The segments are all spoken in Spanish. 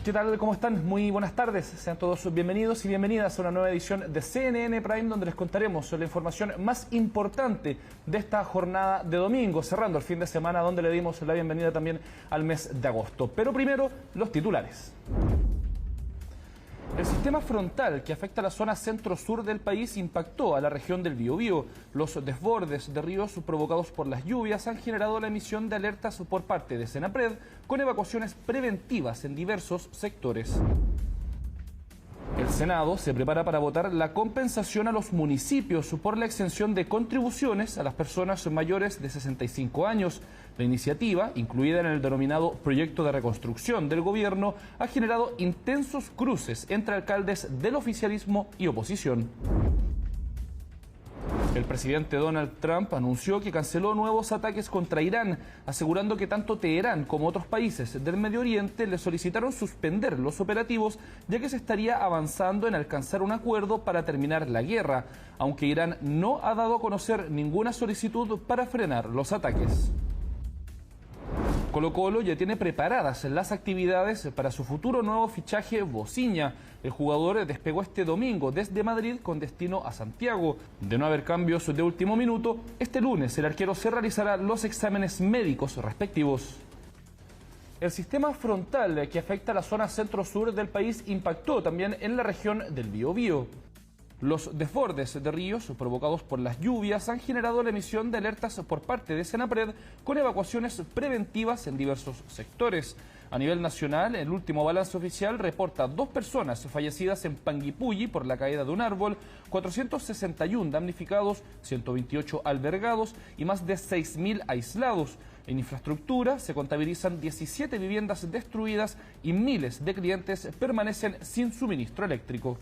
¿Qué tal? ¿Cómo están? Muy buenas tardes. Sean todos bienvenidos y bienvenidas a una nueva edición de CNN Prime, donde les contaremos la información más importante de esta jornada de domingo, cerrando el fin de semana, donde le dimos la bienvenida también al mes de agosto. Pero primero, los titulares. El sistema frontal que afecta a la zona centro-sur del país impactó a la región del Biobío. Los desbordes de ríos provocados por las lluvias han generado la emisión de alertas por parte de Senapred, con evacuaciones preventivas en diversos sectores. El Senado se prepara para votar la compensación a los municipios por la exención de contribuciones a las personas mayores de 65 años. La iniciativa, incluida en el denominado proyecto de reconstrucción del gobierno, ha generado intensos cruces entre alcaldes del oficialismo y oposición. El presidente Donald Trump anunció que canceló nuevos ataques contra Irán, asegurando que tanto Teherán como otros países del Medio Oriente le solicitaron suspender los operativos, ya que se estaría avanzando en alcanzar un acuerdo para terminar la guerra, aunque Irán no ha dado a conocer ninguna solicitud para frenar los ataques. Colo-Colo ya tiene preparadas las actividades para su futuro nuevo fichaje Bociña. El jugador despegó este domingo desde Madrid con destino a Santiago. De no haber cambios de último minuto, este lunes el arquero se realizará los exámenes médicos respectivos. El sistema frontal que afecta a la zona centro-sur del país impactó también en la región del Biobío. Los desbordes de ríos provocados por las lluvias han generado la emisión de alertas por parte de Senapred, con evacuaciones preventivas en diversos sectores. A nivel nacional, el último balance oficial reporta 2 personas fallecidas en Panguipulli por la caída de un árbol, 461 damnificados, 128 albergados y más de 6.000 aislados. En infraestructura se contabilizan 17 viviendas destruidas y miles de clientes permanecen sin suministro eléctrico.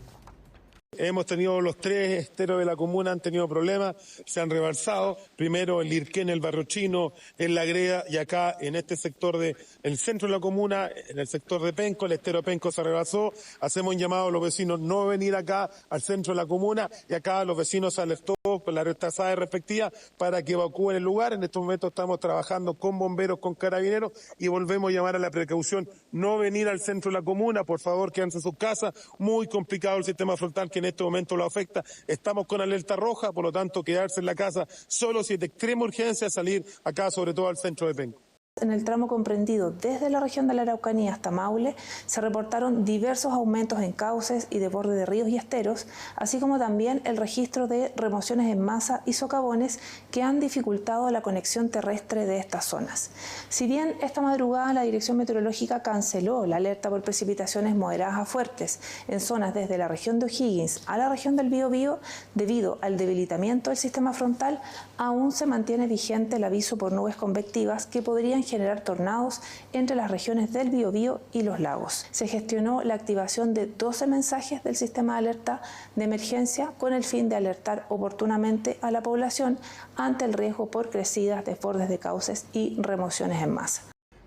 Hemos tenido los 3 esteros de la comuna, han tenido problemas, se han rebalsado. Primero en Lirquén, el Barrio Chino, en La Greda y acá en este sector del centro de la comuna, en el sector de Penco, el estero Penco se rebalsó. Hacemos un llamado a los vecinos no venir acá al centro de la comuna y acá los vecinos se alertó con la retrasada respectiva para que evacúen el lugar. En estos momentos estamos trabajando con bomberos, con carabineros y volvemos a llamar a la precaución. No venir al centro de la comuna, por favor, quédense en sus casas. Muy complicado el sistema frontal que en este momento lo afecta. Estamos con alerta roja, por lo tanto quedarse en la casa solo si es de extrema urgencia salir acá, sobre todo al centro de Penco. En el tramo comprendido desde la región de la Araucanía hasta Maule se reportaron diversos aumentos en cauces y desborde de ríos y esteros, así como también el registro de remociones en masa y socavones que han dificultado la conexión terrestre de estas zonas. Si bien esta madrugada la Dirección Meteorológica canceló la alerta por precipitaciones moderadas a fuertes en zonas desde la región de O'Higgins a la región del Biobío, debido al debilitamiento del sistema frontal, aún se mantiene vigente el aviso por nubes convectivas que podrían generar tornados entre las regiones del Biobío y los lagos. Se gestionó la activación de 12 mensajes del sistema de alerta de emergencia con el fin de alertar oportunamente a la población ante el riesgo por crecidas, desbordes de cauces y remociones en masa.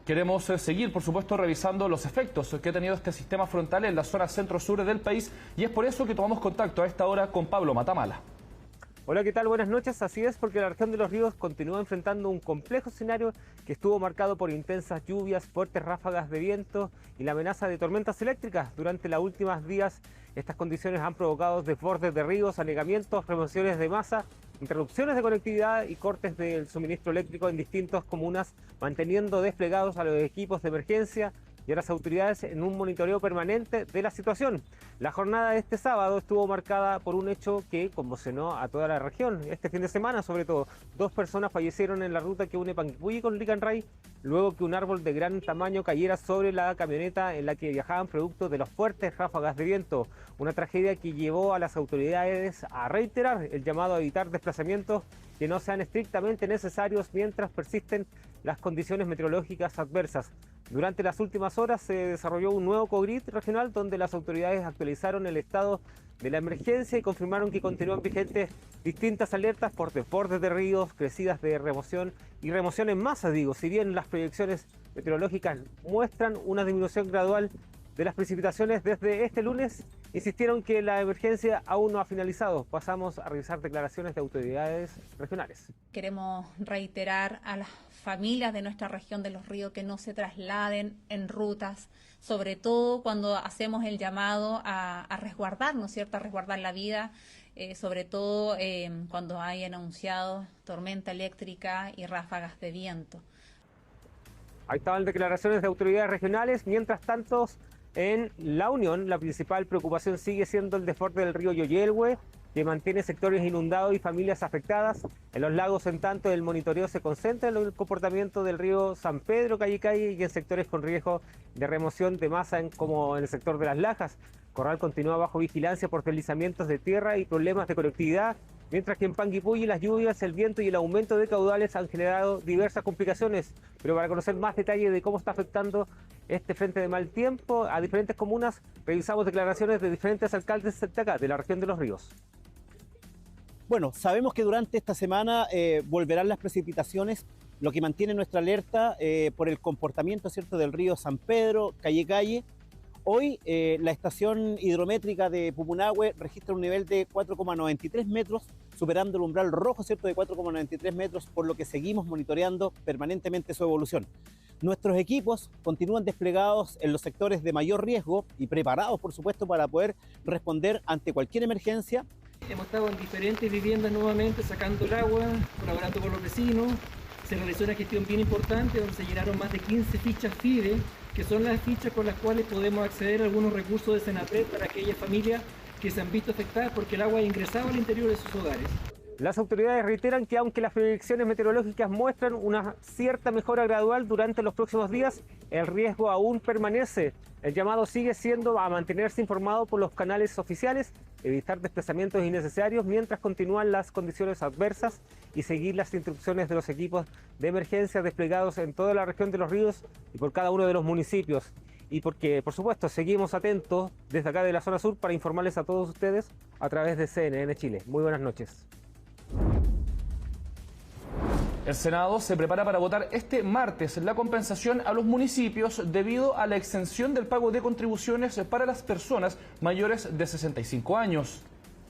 Queremos seguir, por supuesto, revisando los efectos que ha tenido este sistema frontal en la zona centro-sur del país, y es por eso que tomamos contacto a esta hora con Pablo Matamala. Hola, ¿qué tal? Buenas noches. Así es, porque la región de Los Ríos continúa enfrentando un complejo escenario que estuvo marcado por intensas lluvias, fuertes ráfagas de viento y la amenaza de tormentas eléctricas. Durante los últimos días, estas condiciones han provocado desbordes de ríos, anegamientos, remociones de masa, interrupciones de conectividad y cortes del suministro eléctrico en distintas comunas, manteniendo desplegados a los equipos de emergencia y a las autoridades en un monitoreo permanente de la situación. La jornada de este sábado estuvo marcada por un hecho que conmocionó a toda la región. Este fin de semana, sobre todo, 2 personas fallecieron en la ruta que une Panguipulli con Licanray, luego que un árbol de gran tamaño cayera sobre la camioneta en la que viajaban producto de las fuertes ráfagas de viento. Una tragedia que llevó a las autoridades a reiterar el llamado a evitar desplazamientos que no sean estrictamente necesarios mientras persisten las condiciones meteorológicas adversas. Durante las últimas horas se desarrolló un nuevo COGRID regional donde las autoridades actualizaron el estado de la emergencia y confirmaron que continúan vigentes distintas alertas por desbordes de ríos, crecidas de remoción y remoción en masa, si bien las proyecciones meteorológicas muestran una disminución gradual de las precipitaciones desde este lunes insistieron que la emergencia aún no ha finalizado. Pasamos a revisar declaraciones de autoridades regionales. Queremos reiterar a las familias de nuestra región de Los Ríos que no se trasladen en rutas, sobre todo cuando hacemos el llamado a resguardar, ¿no es cierto?, a resguardar la vida, sobre todo cuando hay anunciado tormenta eléctrica y ráfagas de viento. Ahí estaban declaraciones de autoridades regionales. Mientras tanto, en La Unión, la principal preocupación sigue siendo el desborde del río Yoyelhue, que mantiene sectores inundados y familias afectadas. En los lagos, en tanto, el monitoreo se concentra en el comportamiento del río San Pedro, Calle y en sectores con riesgo de remoción de masa, como en el sector de Las Lajas. Corral continúa bajo vigilancia por deslizamientos de tierra y problemas de conectividad, mientras que en Panguipulli las lluvias, el viento y el aumento de caudales han generado diversas complicaciones. Pero para conocer más detalles de cómo está afectando este frente de mal tiempo a diferentes comunas, revisamos declaraciones de diferentes alcaldes de acá, de la región de Los Ríos. Bueno, sabemos que durante esta semana volverán las precipitaciones, lo que mantiene nuestra alerta por el comportamiento, ¿cierto?, del río San Pedro, Calle. Hoy la estación hidrométrica de Pupunahue registra un nivel de 4,93 metros, superando el umbral rojo, ¿cierto?, de 4,93 metros, por lo que seguimos monitoreando permanentemente su evolución. Nuestros equipos continúan desplegados en los sectores de mayor riesgo y preparados, por supuesto, para poder responder ante cualquier emergencia. Hemos estado en diferentes viviendas nuevamente sacando el agua, colaborando con los vecinos. Se realizó una gestión bien importante donde se llenaron más de 15 fichas FIDE, que son las fichas con las cuales podemos acceder a algunos recursos de Senapred para aquellas familias que se han visto afectadas porque el agua ha ingresado al interior de sus hogares. Las autoridades reiteran que aunque las predicciones meteorológicas muestran una cierta mejora gradual durante los próximos días, el riesgo aún permanece. El llamado sigue siendo a mantenerse informado por los canales oficiales, evitar desplazamientos innecesarios mientras continúan las condiciones adversas y seguir las instrucciones de los equipos de emergencia desplegados en toda la región de Los Ríos y por cada uno de los municipios. Y porque, por supuesto, seguimos atentos desde acá de la zona sur para informarles a todos ustedes a través de CNN Chile. Muy buenas noches. El Senado se prepara para votar este martes la compensación a los municipios debido a la exención del pago de contribuciones para las personas mayores de 65 años.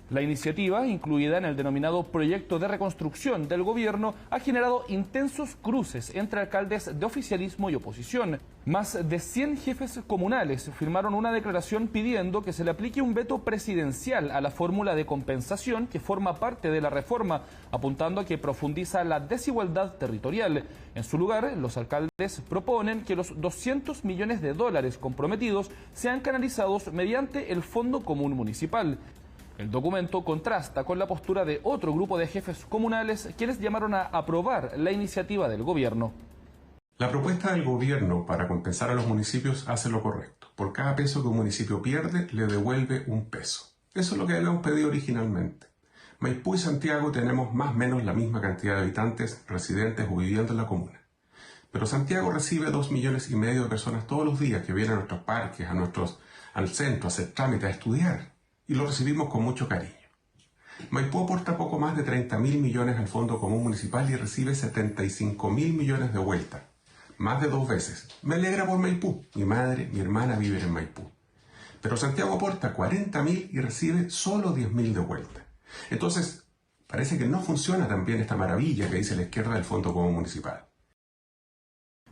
La iniciativa, incluida en el denominado proyecto de reconstrucción del gobierno, ha generado intensos cruces entre alcaldes de oficialismo y oposición. Más de 100 jefes comunales firmaron una declaración pidiendo que se le aplique un veto presidencial a la fórmula de compensación que forma parte de la reforma, apuntando a que profundiza la desigualdad territorial. En su lugar, los alcaldes proponen que los 200 millones de dólares comprometidos sean canalizados mediante el Fondo Común Municipal. El documento contrasta con la postura de otro grupo de jefes comunales quienes llamaron a aprobar la iniciativa del gobierno. La propuesta del gobierno para compensar a los municipios hace lo correcto. Por cada peso que un municipio pierde, le devuelve un peso. Eso es lo que habíamos pedido originalmente. Maipú y Santiago tenemos más o menos la misma cantidad de habitantes residentes o viviendo en la comuna. Pero Santiago recibe 2,5 millones de personas todos los días que vienen a nuestros parques, al centro, a hacer trámites, a estudiar. Y lo recibimos con mucho cariño. Maipú aporta poco más de 30.000 millones al Fondo Común Municipal y recibe 75.000 millones de vuelta, más de 2 veces. Me alegra por Maipú. Mi madre, mi hermana viven en Maipú. Pero Santiago aporta 40.000 y recibe solo 10.000 de vuelta. Entonces, parece que no funciona tan bien esta maravilla que dice la izquierda del Fondo Común Municipal.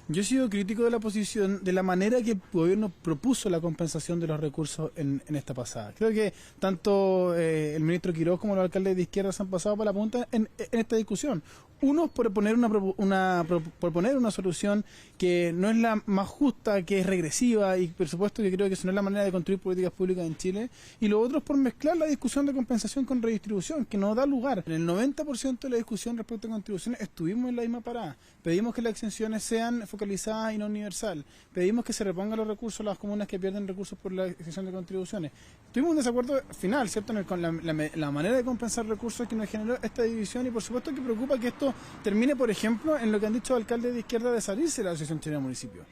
Yo he sido crítico de la posición, de la manera que el gobierno propuso la compensación de los recursos en esta pasada. Creo que tanto el ministro Quiroz como los alcaldes de izquierda se han pasado por la punta en esta discusión. Uno, por proponer una solución que no es la más justa, que es regresiva y por supuesto que creo que eso no es la manera de construir políticas públicas en Chile. Y lo otro es por mezclar la discusión de compensación con redistribución, que no da lugar. En el 90% de la discusión respecto a contribuciones estuvimos en la misma parada. Pedimos que las exenciones sean focalizadas y no universal. Pedimos que se repongan los recursos a las comunas que pierden recursos por la exención de contribuciones. Tuvimos un desacuerdo final, ¿cierto?, con la manera de compensar recursos que nos generó esta división y por supuesto que preocupa que esto termine, por ejemplo, en lo que han dicho alcaldes de izquierda de salirse de la Asociación Chilena de Municipios.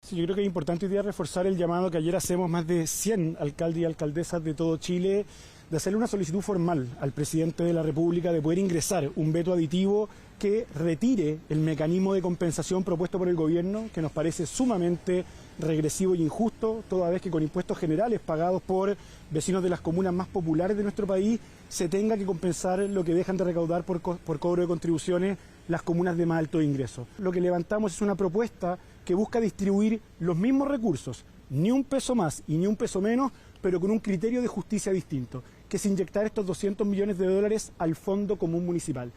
Sí, yo creo que es importante hoy día reforzar el llamado que ayer hacemos más de 100 alcaldes y alcaldesas de todo Chile, de hacerle una solicitud formal al presidente de la República de poder ingresar un veto aditivo que retire el mecanismo de compensación propuesto por el gobierno, que nos parece sumamente regresivo e injusto, toda vez que con impuestos generales pagados por vecinos de las comunas más populares de nuestro país se tenga que compensar lo que dejan de recaudar por cobro de contribuciones las comunas de más alto ingreso. Lo que levantamos es una propuesta que busca distribuir los mismos recursos, ni un peso más y ni un peso menos, pero con un criterio de justicia distinto, que es inyectar estos 200 millones de dólares al Fondo Común Municipal.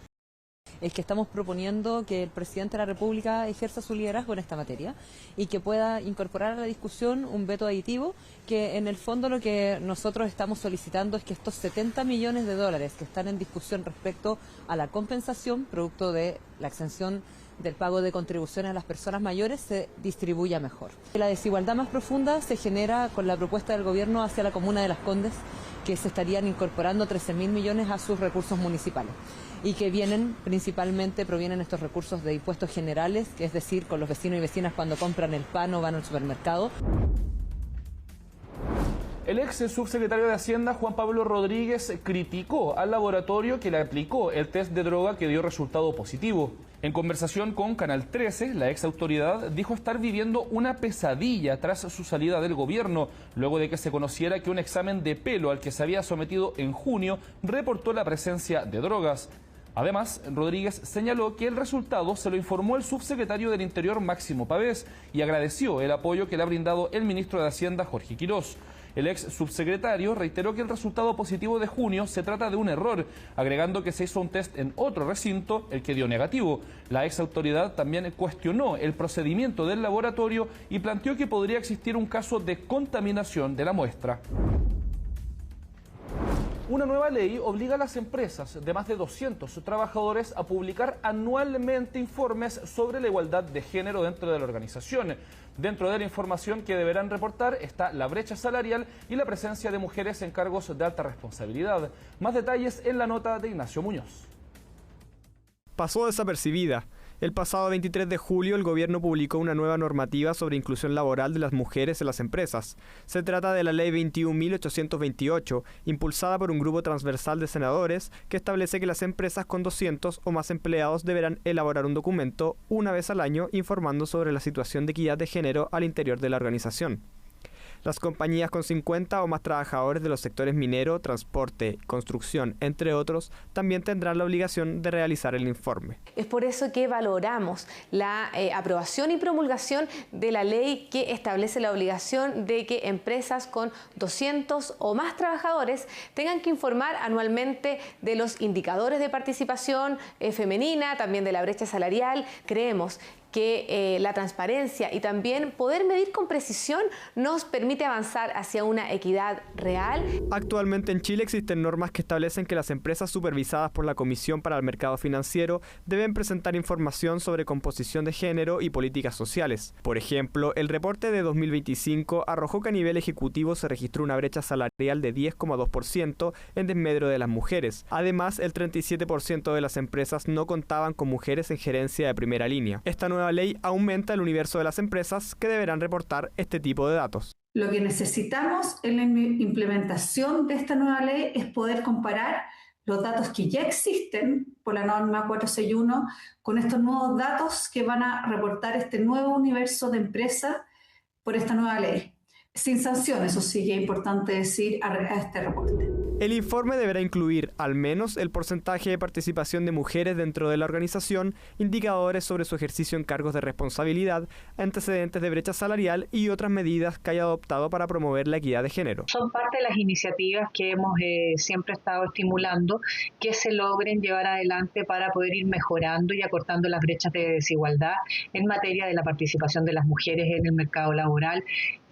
Es que estamos proponiendo que el presidente de la República ejerza su liderazgo en esta materia y que pueda incorporar a la discusión un veto aditivo, que en el fondo lo que nosotros estamos solicitando es que estos 70 millones de dólares que están en discusión respecto a la compensación producto de la exención del pago de contribuciones a las personas mayores se distribuya mejor. La desigualdad más profunda se genera con la propuesta del gobierno hacia la comuna de Las Condes, que se estarían incorporando 13.000 millones a sus recursos municipales y que provienen estos recursos de impuestos generales, que es decir, con los vecinos y vecinas cuando compran el pan o van al supermercado. El ex subsecretario de Hacienda, Juan Pablo Rodríguez, criticó al laboratorio que le aplicó el test de droga que dio resultado positivo. En conversación con Canal 13, la ex autoridad dijo estar viviendo una pesadilla tras su salida del gobierno, luego de que se conociera que un examen de pelo al que se había sometido en junio reportó la presencia de drogas. Además, Rodríguez señaló que el resultado se lo informó el subsecretario del Interior, Máximo Pavés, y agradeció el apoyo que le ha brindado el ministro de Hacienda, Jorge Quirós. El ex subsecretario reiteró que el resultado positivo de junio se trata de un error, agregando que se hizo un test en otro recinto, el que dio negativo. La ex autoridad también cuestionó el procedimiento del laboratorio y planteó que podría existir un caso de contaminación de la muestra. Una nueva ley obliga a las empresas de más de 200 trabajadores a publicar anualmente informes sobre la igualdad de género dentro de la organización. Dentro de la información que deberán reportar está la brecha salarial y la presencia de mujeres en cargos de alta responsabilidad. Más detalles en la nota de Ignacio Muñoz. Pasó desapercibida. El pasado 23 de julio el gobierno publicó una nueva normativa sobre inclusión laboral de las mujeres en las empresas. Se trata de la ley 21.828, impulsada por un grupo transversal de senadores, que establece que las empresas con 200 o más empleados deberán elaborar un documento una vez al año informando sobre la situación de equidad de género al interior de la organización. Las compañías con 50 o más trabajadores de los sectores minero, transporte, construcción, entre otros, también tendrán la obligación de realizar el informe. Es por eso que valoramos la aprobación y promulgación de la ley que establece la obligación de que empresas con 200 o más trabajadores tengan que informar anualmente de los indicadores de participación femenina, también de la brecha salarial. Creemos que la transparencia y también poder medir con precisión nos permite avanzar hacia una equidad real. Actualmente en Chile existen normas que establecen que las empresas supervisadas por la Comisión para el Mercado Financiero deben presentar información sobre composición de género y políticas sociales. Por ejemplo, el reporte de 2025 arrojó que a nivel ejecutivo se registró una brecha salarial de 10,2% en desmedro de las mujeres. Además, el 37% de las empresas no contaban con mujeres en gerencia de primera línea. Esta nueva ley aumenta el universo de las empresas que deberán reportar este tipo de datos. Lo que necesitamos en la implementación de esta nueva ley es poder comparar los datos que ya existen por la norma 461 con estos nuevos datos que van a reportar este nuevo universo de empresas por esta nueva ley. Sin sanciones, eso sí que es importante decir a este reporte. El informe deberá incluir al menos el porcentaje de participación de mujeres dentro de la organización, indicadores sobre su ejercicio en cargos de responsabilidad, antecedentes de brecha salarial y otras medidas que haya adoptado para promover la equidad de género. Son parte de las iniciativas que hemos siempre estado estimulando que se logren llevar adelante para poder ir mejorando y acortando las brechas de desigualdad en materia de la participación de las mujeres en el mercado laboral,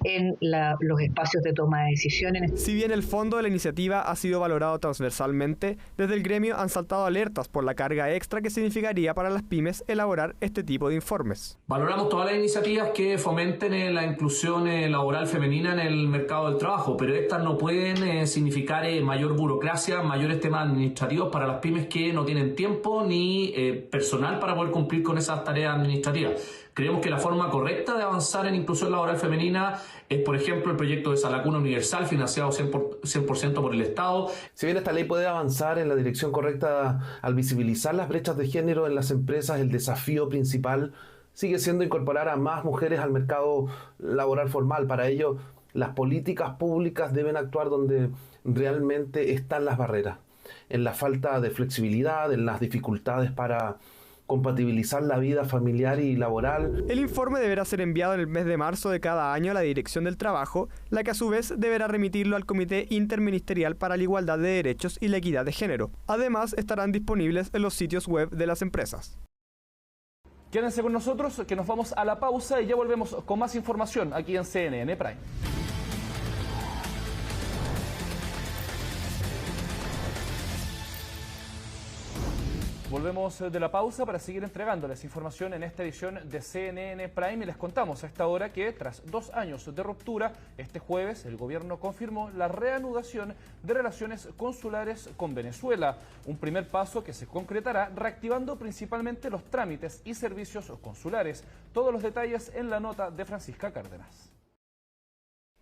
en los espacios de toma de decisiones. Si bien el fondo de la iniciativa ha sido valorado transversalmente, desde el gremio han saltado alertas por la carga extra que significaría para las pymes elaborar este tipo de informes. Valoramos todas las iniciativas que fomenten la inclusión laboral femenina en el mercado del trabajo, pero estas no pueden significar mayor burocracia, mayores temas administrativos para las pymes que no tienen tiempo ni personal para poder cumplir con esas tareas administrativas. Creemos que la forma correcta de avanzar en inclusión laboral femenina es, por ejemplo, el proyecto de Sala Cuna Universal, financiado 100% por el Estado. Si bien esta ley puede avanzar en la dirección correcta al visibilizar las brechas de género en las empresas, el desafío principal sigue siendo incorporar a más mujeres al mercado laboral formal. Para ello, las políticas públicas deben actuar donde realmente están las barreras, en la falta de flexibilidad, en las dificultades para compatibilizar la vida familiar y laboral. El informe deberá ser enviado en el mes de marzo de cada año a la Dirección del Trabajo, la que a su vez deberá remitirlo al Comité Interministerial para la Igualdad de Derechos y la Equidad de Género. Además, estarán disponibles en los sitios web de las empresas. Quédense con nosotros, que nos vamos a la pausa y ya volvemos con más información aquí en CNN Prime. Volvemos de la pausa para seguir entregándoles información en esta edición de CNN Prime y les contamos a esta hora que tras 2 años de ruptura, este jueves el gobierno confirmó la reanudación de relaciones consulares con Venezuela, un primer paso que se concretará reactivando principalmente los trámites y servicios consulares. Todos los detalles en la nota de Francisca Cárdenas.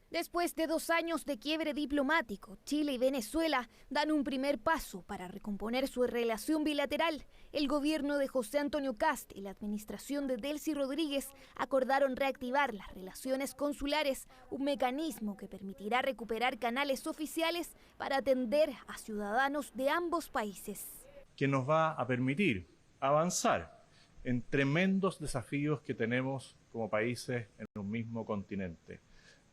Después de 2 años de quiebre diplomático, Chile y Venezuela dan un primer paso para recomponer su relación bilateral. El gobierno de José Antonio Kast y la administración de Delcy Rodríguez acordaron reactivar las relaciones consulares, un mecanismo que permitirá recuperar canales oficiales para atender a ciudadanos de ambos países. Que nos va a permitir avanzar en tremendos desafíos que tenemos como países en un mismo continente.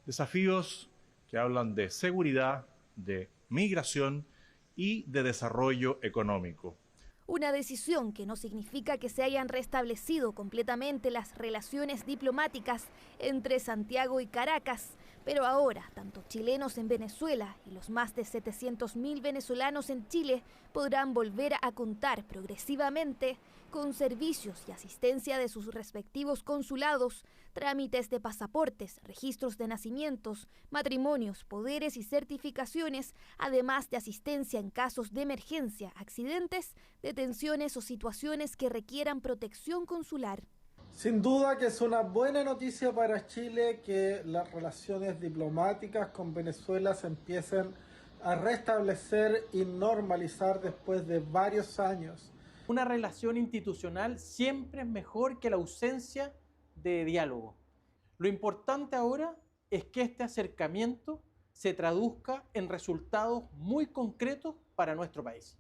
Desafíos que hablan de seguridad, de migración y de desarrollo económico. Una decisión que no significa que se hayan restablecido completamente las relaciones diplomáticas entre Santiago y Caracas, pero ahora tanto chilenos en Venezuela y los más de 700.000 venezolanos en Chile podrán volver a contar progresivamente con servicios y asistencia de sus respectivos consulados, trámites de pasaportes, registros de nacimientos, matrimonios, poderes y certificaciones, además de asistencia en casos de emergencia, accidentes, detenciones o situaciones que requieran protección consular. Sin duda que es una buena noticia para Chile que las relaciones diplomáticas con Venezuela se empiecen a restablecer y normalizar después de varios años. Una relación institucional siempre es mejor que la ausencia de diálogo. Lo importante ahora es que este acercamiento se traduzca en resultados muy concretos para nuestro país.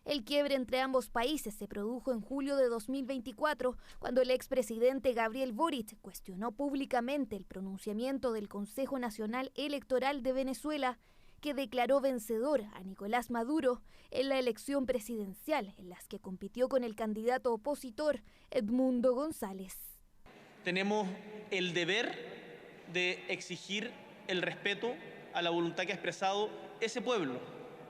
El quiebre entre ambos países se produjo en julio de 2024, cuando el expresidente Gabriel Boric cuestionó públicamente el pronunciamiento del Consejo Nacional Electoral de Venezuela, que declaró vencedor a Nicolás Maduro en la elección presidencial en las que compitió con el candidato opositor Edmundo González. Tenemos el deber de exigir el respeto a la voluntad que ha expresado ese pueblo.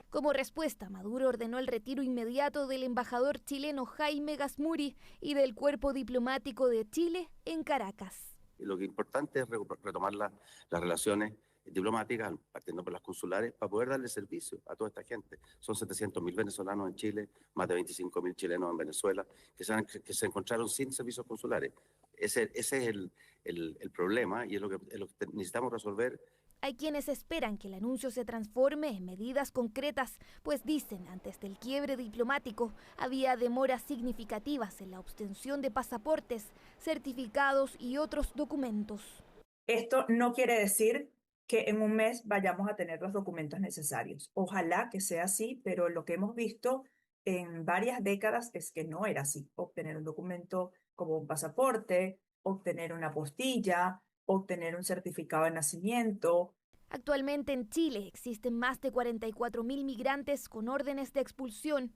Como respuesta, Maduro ordenó el retiro inmediato del embajador chileno Jaime Gazmuri y del cuerpo diplomático de Chile en Caracas. Lo que es importante es retomar las relaciones diplomáticas, partiendo por las consulares, para poder darle servicio a toda esta gente. Son 700.000 venezolanos en Chile, más de 25.000 chilenos en Venezuela, que se encontraron sin servicios consulares. Ese es el problema y es lo que necesitamos resolver. Hay quienes esperan que el anuncio se transforme en medidas concretas, pues dicen, antes del quiebre diplomático, había demoras significativas en la obtención de pasaportes, certificados y otros documentos. Esto no quiere decir que en un mes vayamos a tener los documentos necesarios. Ojalá que sea así, pero lo que hemos visto en varias décadas es que no era así. Obtener un documento como un pasaporte, obtener una apostilla, obtener un certificado de nacimiento. Actualmente en Chile existen más de 44.000 migrantes con órdenes de expulsión,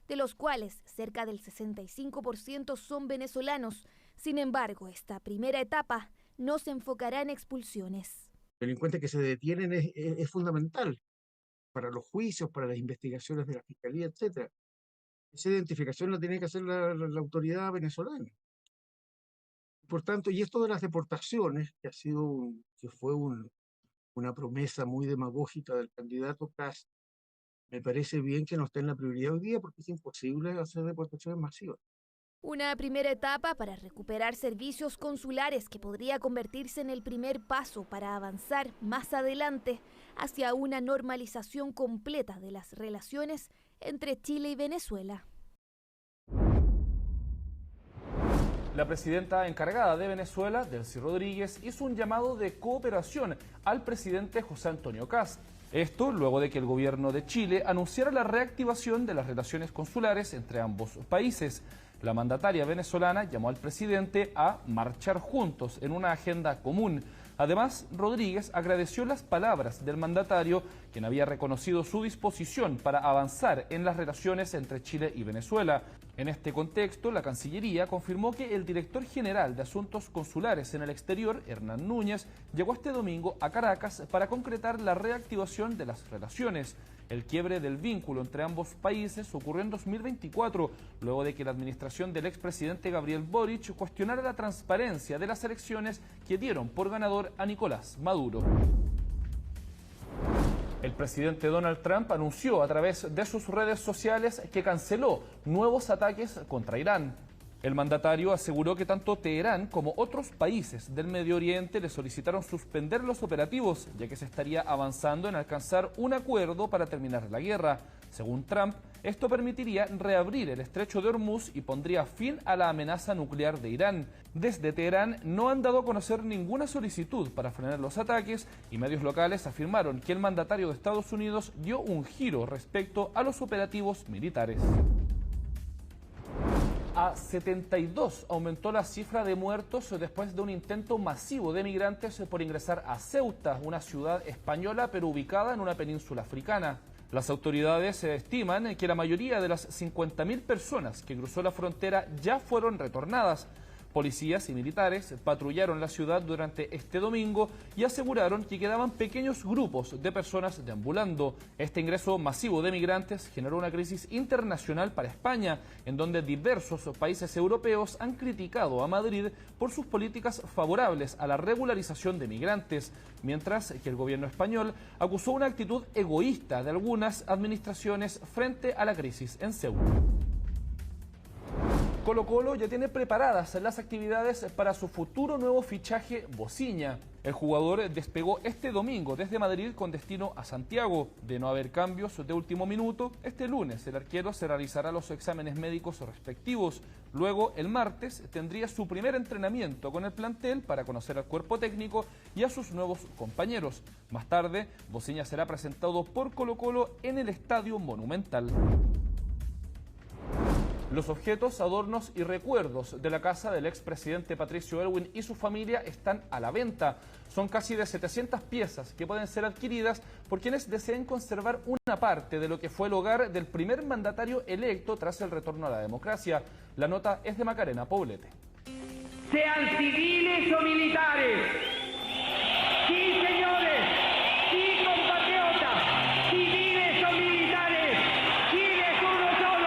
de los cuales cerca del 65% son venezolanos. Sin embargo, esta primera etapa no se enfocará en expulsiones. Delincuentes que se detienen es fundamental para los juicios, para las investigaciones de la Fiscalía, etc. Esa identificación la tiene que hacer la autoridad venezolana. Por tanto, y esto de las deportaciones, que fue una promesa muy demagógica del candidato Kast, me parece bien que no esté en la prioridad hoy día porque es imposible hacer deportaciones masivas. Una primera etapa para recuperar servicios consulares que podría convertirse en el primer paso para avanzar más adelante hacia una normalización completa de las relaciones entre Chile y Venezuela. La presidenta encargada de Venezuela, Delcy Rodríguez, hizo un llamado de cooperación al presidente José Antonio Kast. Esto luego de que el gobierno de Chile anunciara la reactivación de las relaciones consulares entre ambos países. La mandataria venezolana llamó al presidente a marchar juntos en una agenda común. Además, Rodríguez agradeció las palabras del mandatario, quien había reconocido su disposición para avanzar en las relaciones entre Chile y Venezuela. En este contexto, la Cancillería confirmó que el director general de Asuntos Consulares en el Exterior, Hernán Núñez, llegó este domingo a Caracas para concretar la reactivación de las relaciones. El quiebre del vínculo entre ambos países ocurrió en 2024, luego de que la administración del expresidente Gabriel Boric cuestionara la transparencia de las elecciones que dieron por ganador a Nicolás Maduro. El presidente Donald Trump anunció a través de sus redes sociales que canceló nuevos ataques contra Irán. El mandatario aseguró que tanto Teherán como otros países del Medio Oriente le solicitaron suspender los operativos, ya que se estaría avanzando en alcanzar un acuerdo para terminar la guerra. Según Trump, esto permitiría reabrir el estrecho de Hormuz y pondría fin a la amenaza nuclear de Irán. Desde Teherán no han dado a conocer ninguna solicitud para frenar los ataques y medios locales afirmaron que el mandatario de Estados Unidos dio un giro respecto a los operativos militares. A 72 aumentó la cifra de muertos después de un intento masivo de migrantes por ingresar a Ceuta, una ciudad española pero ubicada en una península africana. Las autoridades estiman que la mayoría de las 50.000 personas que cruzó la frontera ya fueron retornadas. Policías y militares patrullaron la ciudad durante este domingo y aseguraron que quedaban pequeños grupos de personas deambulando. Este ingreso masivo de migrantes generó una crisis internacional para España, en donde diversos países europeos han criticado a Madrid por sus políticas favorables a la regularización de migrantes, mientras que el gobierno español acusó una actitud egoísta de algunas administraciones frente a la crisis en Ceuta. Colo-Colo ya tiene preparadas las actividades para su futuro nuevo fichaje Bociña. El jugador despegó este domingo desde Madrid con destino a Santiago. De no haber cambios de último minuto, este lunes el arquero se realizará los exámenes médicos respectivos. Luego, el martes, tendría su primer entrenamiento con el plantel para conocer al cuerpo técnico y a sus nuevos compañeros. Más tarde, Bociña será presentado por Colo-Colo en el Estadio Monumental. Los objetos, adornos y recuerdos de la casa del expresidente Patricio Aylwin y su familia están a la venta. Son casi de 700 piezas que pueden ser adquiridas por quienes deseen conservar una parte de lo que fue el hogar del primer mandatario electo tras el retorno a la democracia. La nota es de Macarena Poblete. Sean civiles o militares. Sí, señores. Sí, compatriotas. Civiles o militares. Chile es uno solo.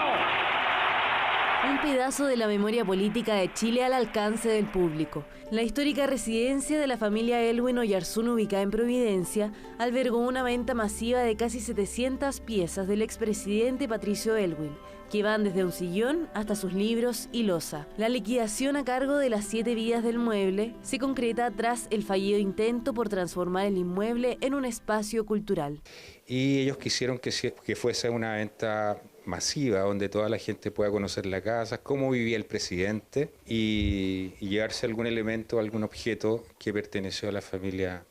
Un pedazo de la memoria política de Chile al alcance del público. La histórica residencia de la familia Aylwin Oyarzún, ubicada en Providencia, albergó una venta masiva de casi 700 piezas del expresidente Patricio Aylwin, que van desde un sillón hasta sus libros y loza. La liquidación a cargo de las 7 vidas del mueble se concreta tras el fallido intento por transformar el inmueble en un espacio cultural. Y ellos quisieron que fuese una venta masiva, donde toda la gente pueda conocer la casa, cómo vivía el presidente y llevarse algún elemento, algún objeto que perteneció a la familia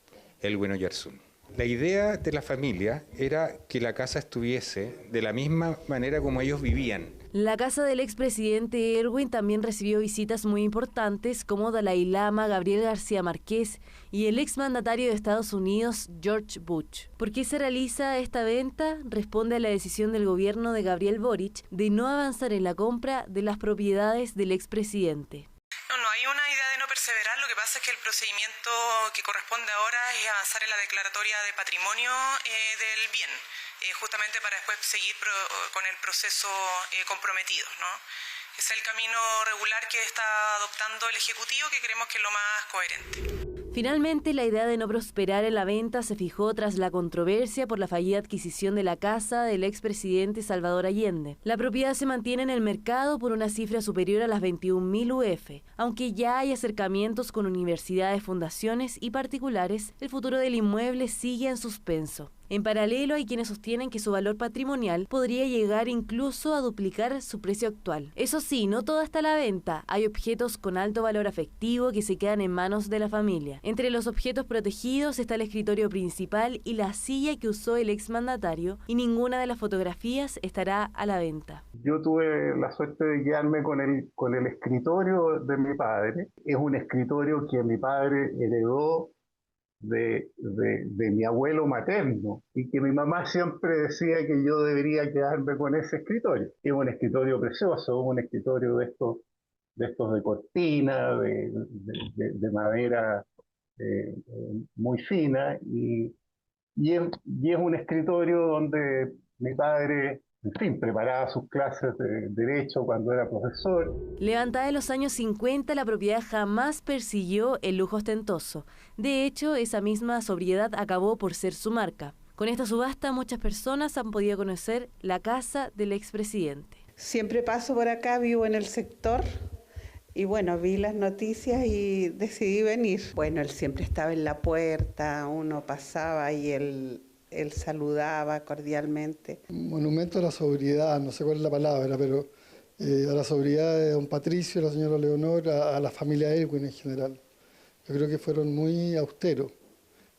Aylwin Oyarzún. La idea de la familia era que la casa estuviese de la misma manera como ellos vivían. La casa del expresidente Aylwin también recibió visitas muy importantes como Dalai Lama, Gabriel García Márquez y el exmandatario de Estados Unidos, George Bush. ¿Por qué se realiza esta venta? Responde a la decisión del gobierno de Gabriel Boric de no avanzar en la compra de las propiedades del expresidente. No hay una idea de no perseverar, lo que pasa es que el procedimiento que corresponde ahora es avanzar en la declaratoria de patrimonio del bien, justamente para después seguir con el proceso comprometido, ¿no? Es el camino regular que está adoptando el Ejecutivo, que creemos que es lo más coherente. Finalmente, la idea de no prosperar en la venta se fijó tras la controversia por la fallida adquisición de la casa del expresidente Salvador Allende. La propiedad se mantiene en el mercado por una cifra superior a las 21.000 UF. Aunque ya hay acercamientos con universidades, fundaciones y particulares, el futuro del inmueble sigue en suspenso. En paralelo, hay quienes sostienen que su valor patrimonial podría llegar incluso a duplicar su precio actual. Eso sí, no todo está a la venta. Hay objetos con alto valor afectivo que se quedan en manos de la familia. Entre los objetos protegidos está el escritorio principal y la silla que usó el exmandatario, y ninguna de las fotografías estará a la venta. Yo tuve la suerte de quedarme con el escritorio de mi padre. Es un escritorio que mi padre heredó de mi abuelo materno, y que mi mamá siempre decía que yo debería quedarme con ese escritorio. Es un escritorio precioso, un escritorio de estos de cortina, de madera muy fina, y es un escritorio donde mi padre, en fin, preparaba sus clases de Derecho cuando era profesor. Levantada en los años 50, la propiedad jamás persiguió el lujo ostentoso. De hecho, esa misma sobriedad acabó por ser su marca. Con esta subasta, muchas personas han podido conocer la casa del expresidente. Siempre paso por acá, vivo en el sector, y bueno, vi las noticias y decidí venir. Bueno, él siempre estaba en la puerta, uno pasaba y él saludaba cordialmente. Un monumento a la sobriedad, no sé cuál es la palabra, pero a la sobriedad de don Patricio, a la señora Leonor, a la familia Elwin en general. Yo creo que fueron muy austeros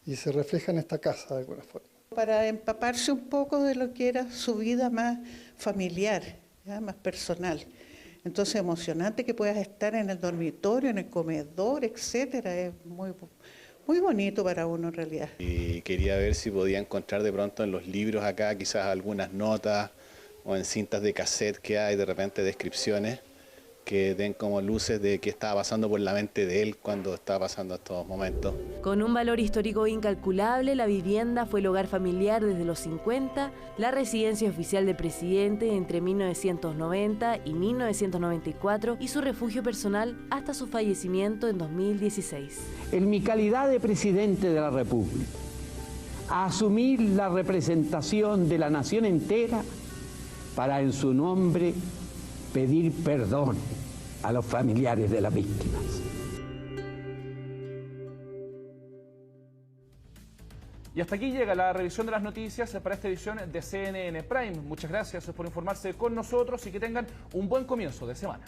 y se refleja en esta casa de alguna forma. Para empaparse un poco de lo que era su vida más familiar, ¿ya? Más personal. Entonces, emocionante que puedas estar en el dormitorio, en el comedor, etcétera, es muy bonito para uno en realidad. Y quería ver si podía encontrar de pronto en los libros acá quizás algunas notas o en cintas de cassette que hay de repente descripciones que den como luces de qué estaba pasando por la mente de él cuando estaba pasando estos momentos. Con un valor histórico incalculable, la vivienda fue el hogar familiar desde los 50, la residencia oficial del presidente entre 1990 y 1994 y su refugio personal hasta su fallecimiento en 2016. En mi calidad de presidente de la República, a asumir la representación de la nación entera para en su nombre pedir perdón a los familiares de las víctimas. Y hasta aquí llega la revisión de las noticias para esta edición de CNN Prime. Muchas gracias por informarse con nosotros y que tengan un buen comienzo de semana.